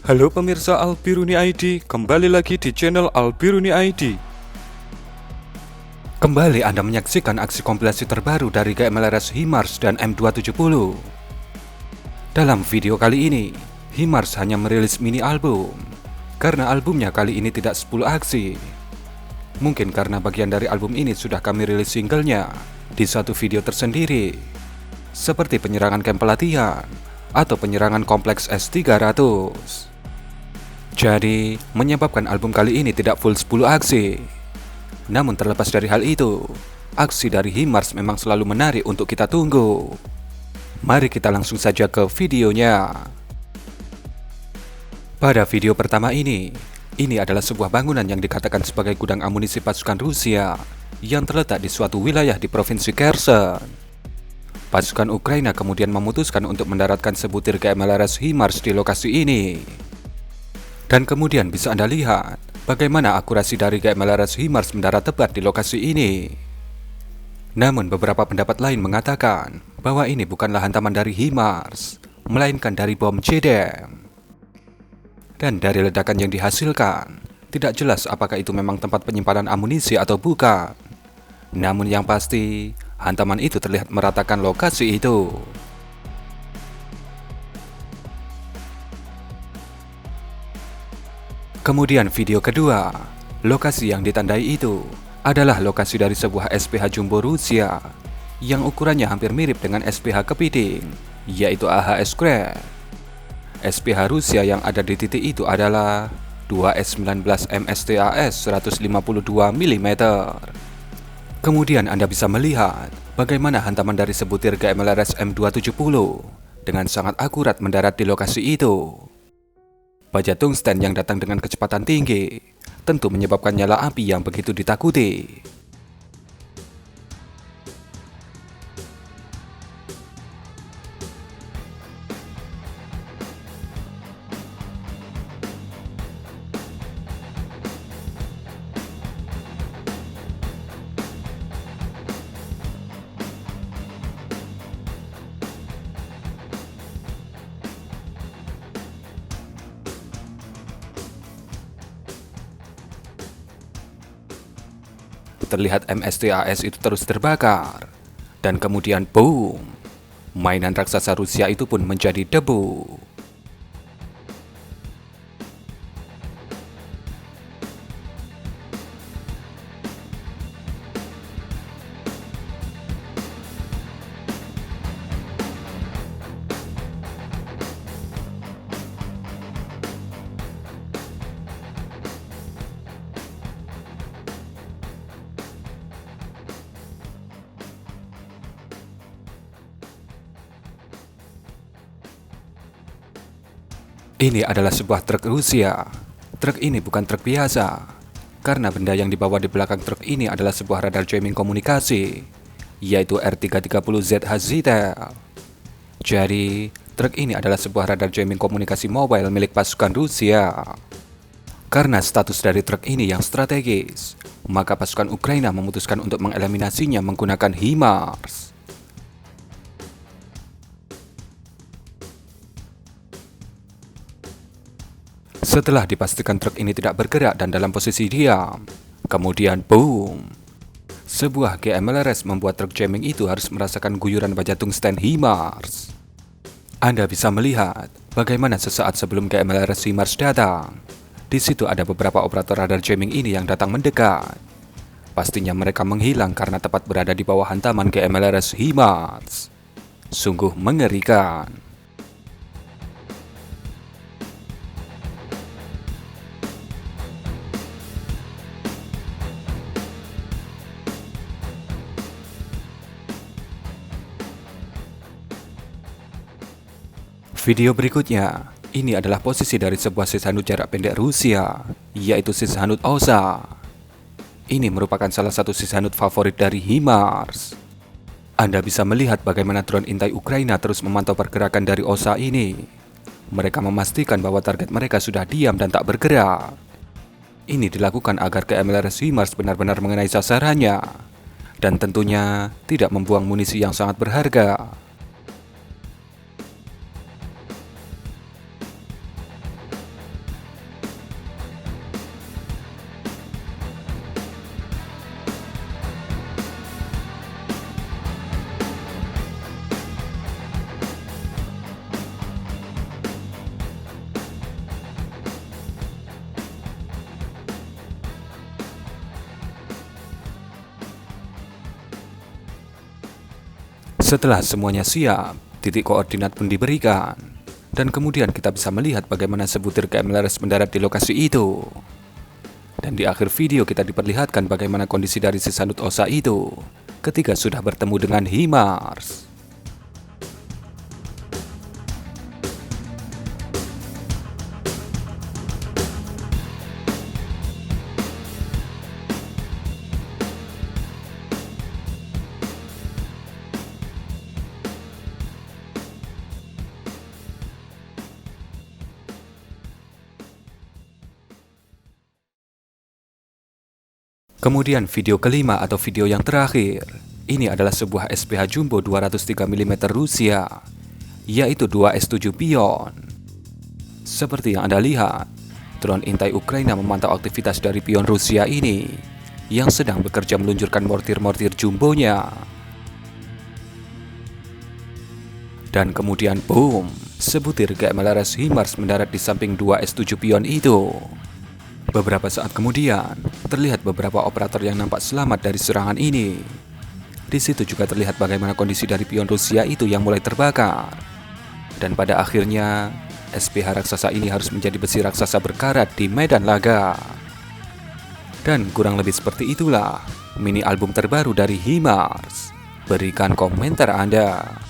Halo pemirsa Albiruni ID, kembali lagi di channel Albiruni ID. Kembali Anda menyaksikan aksi kompilasi terbaru dari GMLRS HIMARS dan M270. Dalam video kali ini, HIMARS hanya merilis mini album, karena albumnya kali ini tidak 10 aksi. Mungkin karena bagian dari album ini sudah kami rilis singlenya di satu video tersendiri, seperti penyerangan kamp pelatihan atau penyerangan kompleks S300. Jadi, menyebabkan album kali ini tidak full 10 aksi. Namun terlepas dari hal itu, aksi dari HIMARS memang selalu menarik untuk kita tunggu. Mari kita langsung saja ke videonya. Pada video pertama ini adalah sebuah bangunan yang dikatakan sebagai gudang amunisi pasukan Rusia yang terletak di suatu wilayah di provinsi Kherson. Pasukan Ukraina kemudian memutuskan untuk mendaratkan sebutir GMLRS HIMARS di lokasi ini. Dan kemudian bisa Anda lihat bagaimana akurasi dari GMLRS HIMARS mendarat tepat di lokasi ini. Namun beberapa pendapat lain mengatakan bahwa ini bukanlah hantaman dari HIMARS, melainkan dari bom JDAM. Dan dari ledakan yang dihasilkan, tidak jelas apakah itu memang tempat penyimpanan amunisi atau bukan. Namun yang pasti, hantaman itu terlihat meratakan lokasi itu. Kemudian video kedua, lokasi yang ditandai itu adalah lokasi dari sebuah SPH Jumbo Rusia yang ukurannya hampir mirip dengan SPH Kepiting, yaitu AHS Scrap. SPH Rusia yang ada di titik itu adalah 2S19 MSTAS 152 mm. Kemudian Anda bisa melihat bagaimana hantaman dari sebutir GMLRS M270 dengan sangat akurat mendarat di lokasi itu. Baja tungsten yang datang dengan kecepatan tinggi tentu menyebabkan nyala api yang begitu ditakuti. Terlihat MSTAS itu terus terbakar, dan kemudian boom, mainan raksasa Rusia itu pun menjadi debu. Ini adalah sebuah truk Rusia. Truk ini bukan truk biasa, karena benda yang dibawa di belakang truk ini adalah sebuah radar jamming komunikasi, yaitu R330ZH. Jadi, truk ini adalah sebuah radar jamming komunikasi mobile milik pasukan Rusia. Karena status dari truk ini yang strategis, maka pasukan Ukraina memutuskan untuk mengeliminasinya menggunakan HIMARS. Setelah dipastikan truk ini tidak bergerak dan dalam posisi diam, kemudian boom, sebuah GMLRS membuat truk jamming itu harus merasakan guyuran baja tungsten HIMARS. Anda bisa melihat bagaimana sesaat sebelum GMLRS HIMARS datang, di situ ada beberapa operator radar jamming ini yang datang mendekat. Pastinya mereka menghilang karena tepat berada di bawah hantaman GMLRS HIMARS. Sungguh mengerikan. Video berikutnya, ini adalah posisi dari sebuah Sishanut jarak pendek Rusia, yaitu Sishanut OSA. Ini merupakan salah satu Sishanut favorit dari HIMARS. Anda bisa melihat bagaimana drone intai Ukraina terus memantau pergerakan dari OSA ini. Mereka memastikan bahwa target mereka sudah diam dan tak bergerak. Ini dilakukan agar GMLRS HIMARS benar-benar mengenai sasarannya, dan tentunya tidak membuang munisi yang sangat berharga. Setelah semuanya siap, titik koordinat pun diberikan. Dan kemudian kita bisa melihat bagaimana sebutir KMLRS mendarat di lokasi itu. Dan di akhir video kita diperlihatkan bagaimana kondisi dari si Sandut Osa itu ketika sudah bertemu dengan HIMARS. Kemudian video kelima atau video yang terakhir, ini adalah sebuah SPH Jumbo 203 mm Rusia, yaitu 2S7 Pion. Seperti yang Anda lihat, drone intai Ukraina memantau aktivitas dari pion Rusia ini, yang sedang bekerja meluncurkan mortir-mortir jumbonya. Dan kemudian boom, sebutir KMLRS HIMARS mendarat di samping 2S7 Pion itu. Beberapa saat kemudian, terlihat beberapa operator yang nampak selamat dari serangan ini. Di situ juga terlihat bagaimana kondisi dari pion Rusia itu yang mulai terbakar. Dan pada akhirnya, SPH raksasa ini harus menjadi besi raksasa berkarat di medan laga. Dan kurang lebih seperti itulah mini album terbaru dari HIMARS. Berikan komentar Anda.